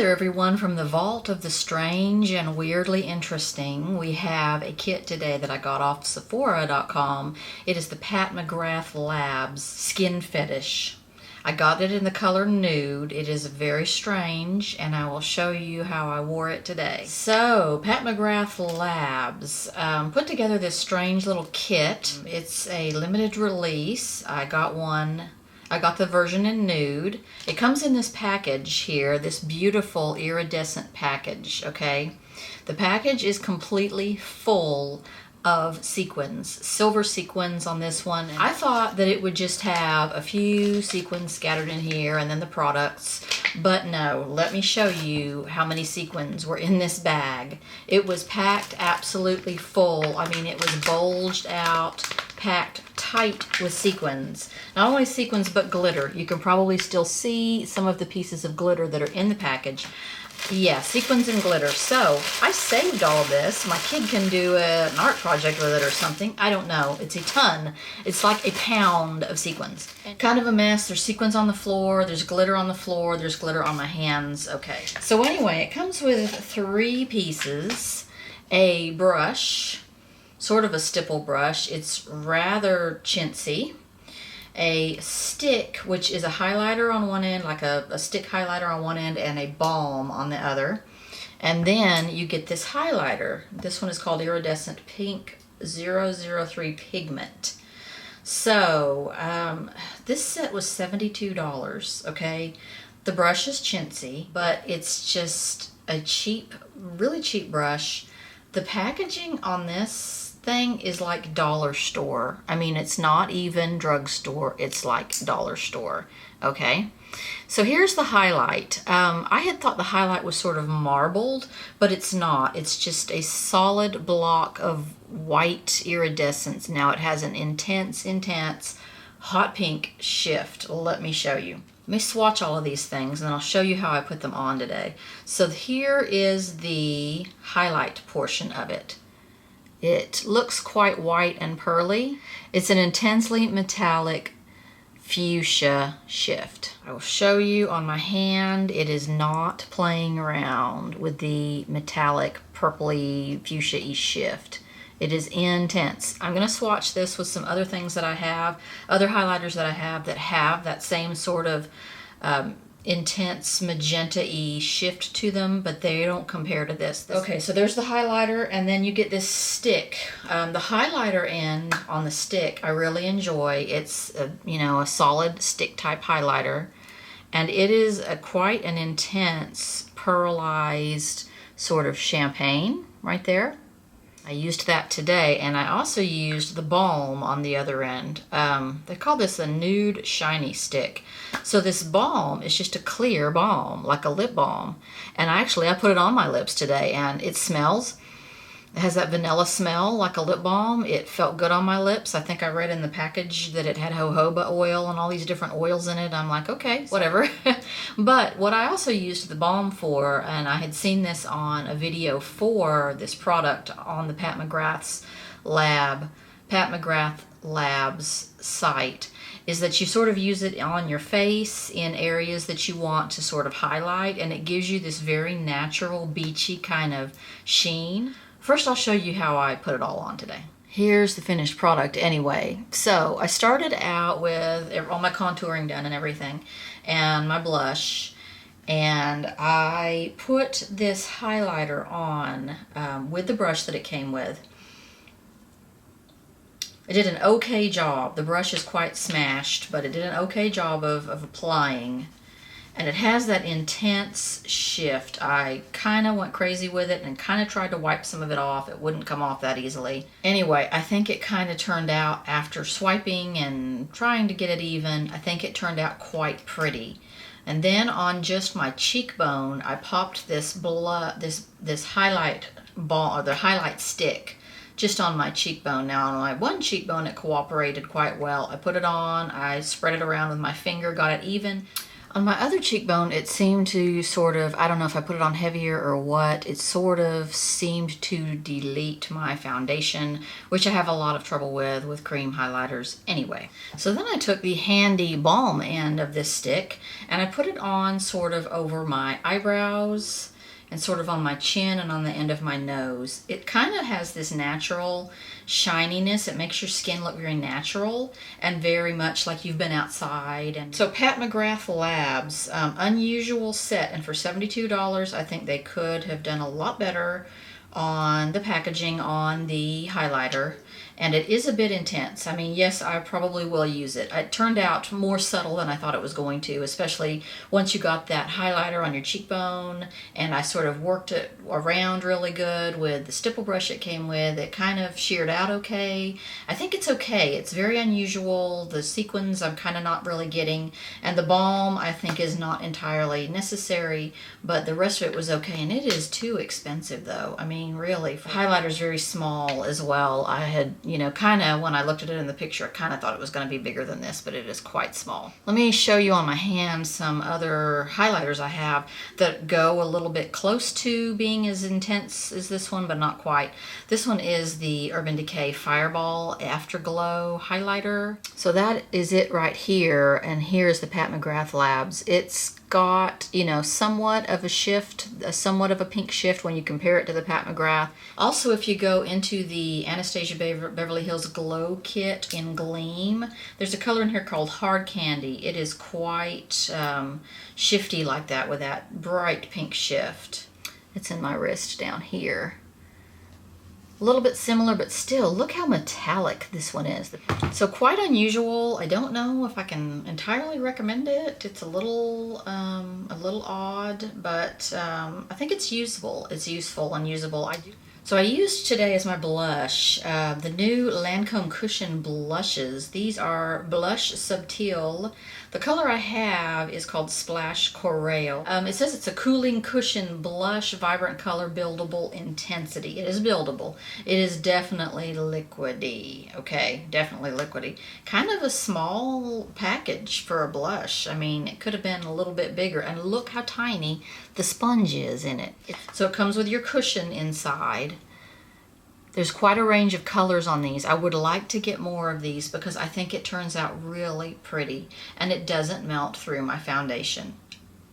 there everyone from the Vault of the Strange and Weirdly Interesting. We have a kit today that I got off Sephora.com. It is the Pat McGrath Labs Skin Fetish. I got it in the color Nude. It is very strange and I will show you how I wore it today. So, Pat McGrath Labs put together this strange little kit. It's a limited release. I got the version in Nude. It comes in this package here, this beautiful iridescent package, okay? The package is completely full of sequins, silver sequins on this one. I thought that it would just have a few sequins scattered in here and then the products, but no, let me show you how many sequins were in this bag. It was packed absolutely full. I mean, it was bulged out, packed tight with sequins. Not only sequins, but glitter. You can probably still see some of the pieces of glitter that are in the package. Yeah, sequins and glitter. So, I saved all of this. My kid can do an art project with it or something. I don't know. It's a ton. It's like a pound of sequins. Kind of a mess. There's sequins on the floor. There's glitter on the floor. There's glitter on my hands. Okay. So anyway, it comes with 3 pieces. A brush. Sort of a stipple brush. It's rather chintzy. A stick, which is a highlighter on one end, like a stick highlighter on one end, and a balm on the other. And then you get this highlighter. This one is called Iridescent Pink 003 Pigment. So, this set was $72, okay? The brush is chintzy, but it's just a cheap, really cheap brush. The packaging on this thing is like dollar store. I mean, it's not even drugstore, it's like dollar store, okay? So here's the highlight. I had thought the highlight was sort of marbled, but it's not. It's just a solid block of white iridescence. Now it has an intense hot pink shift. Let me show you. Let me swatch all of these things and I'll show you how I put them on today. So here is the highlight portion of it. It looks quite white and pearly. It's an intensely metallic fuchsia shift. I will show you on my hand. It is not playing around with the metallic purpley fuchsia-y shift. It is intense. I'm going to swatch this with some other things that I have, other highlighters that I have that same sort of intense magenta-y shift to them, but they don't compare to this. Okay, so there's the highlighter, and then you get this stick. The highlighter end on the stick I really enjoy. It's a solid stick type highlighter, and it is quite an intense pearlized sort of champagne right there. I used that today, and I also used the balm on the other end. They call this a nude shiny stick. So this balm is just a clear balm, like a lip balm. And I put it on my lips today, and it smells. It has that vanilla smell like a lip balm. It felt good on my lips. I think I read in the package that it had jojoba oil and all these different oils in it. I'm like, okay, whatever. But what I also used the balm for, and I had seen this on a video for this product on the Pat McGrath Labs site, is that you sort of use it on your face in areas that you want to sort of highlight, and it gives you this very natural, beachy kind of sheen. First, I'll show you how I put it all on today. Here's the finished product anyway. So I started out with all my contouring done and everything, and my blush, and I put this highlighter on with the brush that it came with. It did an okay job. The brush is quite smashed, but it did an okay job of applying. And it has that intense shift. I kind of went crazy with it and kind of tried to wipe some of it off. It wouldn't come off that easily. Anyway, I think it kind of turned out, after swiping and trying to get it even, I think it turned out quite pretty. And then on just my cheekbone, I popped this highlight ball, or the highlight stick, just on my cheekbone. Now on my one cheekbone it cooperated quite well. I put it on, I spread it around with my finger, got it even. On my other cheekbone, it seemed to sort of, I don't know if I put it on heavier or what, it sort of seemed to delete my foundation, which I have a lot of trouble with cream highlighters anyway. So then I took the handy balm end of this stick and I put it on sort of over my eyebrows and sort of on my chin and on the end of my nose. It kind of has this natural shininess. It makes your skin look very natural and very much like you've been outside. And so Pat McGrath Labs, unusual set, and for $72, I think they could have done a lot better on the packaging on the highlighter. And it is a bit intense. I mean, yes, I probably will use it. It turned out more subtle than I thought it was going to, especially once you got that highlighter on your cheekbone, and I sort of worked it around really good with the stipple brush it came with. It kind of sheared out okay. I think it's okay. It's very unusual. The sequins I'm kind of not really getting, and the balm I think is not entirely necessary, but the rest of it was okay, and it is too expensive though. I mean, really. The highlighter's very small as well. I had, you know, kind of, when I looked at it in the picture, I kind of thought it was going to be bigger than this, but it is quite small. Let me show you on my hand some other highlighters I have that go a little bit close to being as intense as this one, but not quite. This one is the Urban Decay Fireball Afterglow highlighter. So that is it right here, and here's the Pat McGrath Labs. It's got, you know, somewhat of a shift, somewhat of a pink shift when you compare it to the Pat McGrath. Also, if you go into the Anastasia Beverly Hills Glow Kit in Gleam, there's a color in here called Hard Candy. It is quite shifty like that, with that bright pink shift. It's in my wrist down here. A little bit similar, but still, look how metallic this one is. So quite unusual. I don't know if I can entirely recommend it. It's a little odd, but I think it's usable. It's useful and usable. So I used today as my blush the new Lancome Cushion blushes. These are Blush Subtil. The color I have is called Splash Corail. It says it's a cooling cushion blush, vibrant color, buildable intensity. It is buildable. It is definitely liquidy. Okay, definitely liquidy. Kind of a small package for a blush. I mean, it could have been a little bit bigger. And look how tiny the sponge is in it. So it comes with your cushion inside. There's quite a range of colors on these. I would like to get more of these because I think it turns out really pretty and it doesn't melt through my foundation.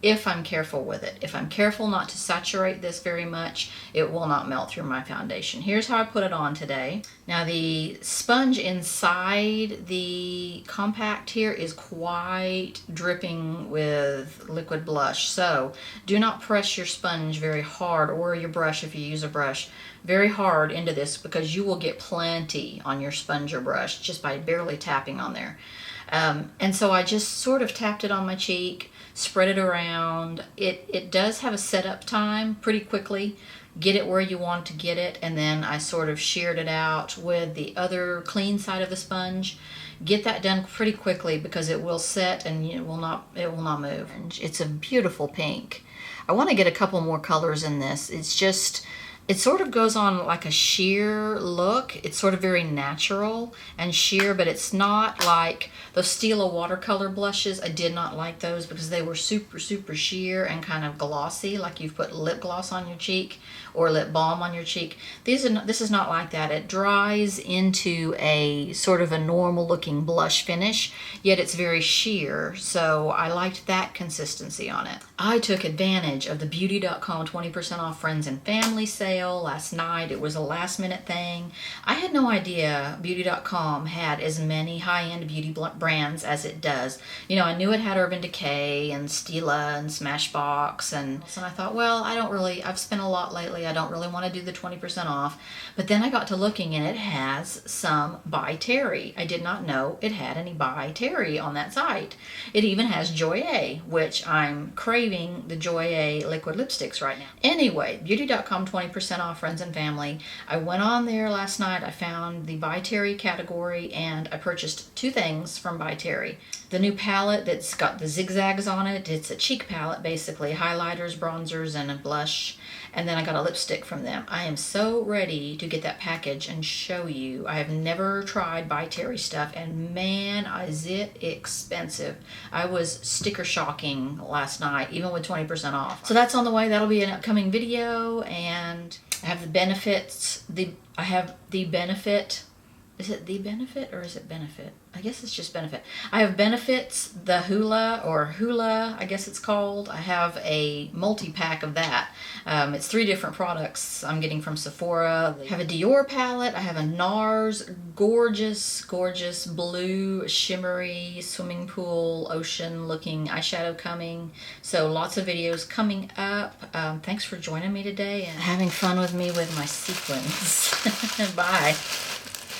If I'm careful with it. If I'm careful not to saturate this very much, it will not melt through my foundation. Here's how I put it on today. Now the sponge inside the compact here is quite dripping with liquid blush. So do not press your sponge very hard, or your brush if you use a brush, very hard into this, because you will get plenty on your sponge or brush just by barely tapping on there. And so I just sort of tapped it on my cheek, spread it around. It does have a setup time pretty quickly. Get it where you want to get it, and then I sort of sheared it out with the other clean side of the sponge. Get that done pretty quickly because it will set and it will not move. It's a beautiful pink. I want to get a couple more colors in this. It's just, it sort of goes on like a sheer look. It's sort of very natural and sheer, but it's not like those Stila watercolor blushes. I did not like those because they were super, super sheer and kind of glossy, like you've put lip gloss on your cheek or lip balm on your cheek. This is not like that. It dries into a sort of a normal looking blush finish, yet it's very sheer. So I liked that consistency on it. I took advantage of the Beauty.com 20% off friends and family sale last night. It was a last minute thing. I had no idea Beauty.com had as many high-end beauty brands as it does. You know, I knew it had Urban Decay and Stila and Smashbox, and I thought, well, I've spent a lot lately. I don't really want to do the 20% off. But then I got to looking and it has some by Terry. I did not know it had any by Terry on that site. It even has Joy A, which I'm craving the Joy A liquid lipsticks right now. Anyway, Beauty.com 20% off friends and family. I went on there last night. I found the by Terry category and I purchased two things from by Terry. the new palette that's got the zigzags on it. It's a cheek palette, basically. Highlighters, bronzers, and a blush. And then I got a lipstick from them. I am so ready to get that package and show you. I have never tried By Terry stuff, and man, is it expensive. I was sticker shocking last night, even with 20% off. So that's on the way. That'll be an upcoming video, and I have the benefits. I have the benefit. Is it the benefit or is it benefit? I guess it's just benefit. I have benefits, the Hula, I guess it's called. I have a multi-pack of that. It's 3 different products I'm getting from Sephora. I have a Dior palette. I have a NARS gorgeous, gorgeous blue, shimmery, swimming pool, ocean looking eyeshadow coming. So lots of videos coming up. Thanks for joining me today and having fun with me with my sequins. Bye.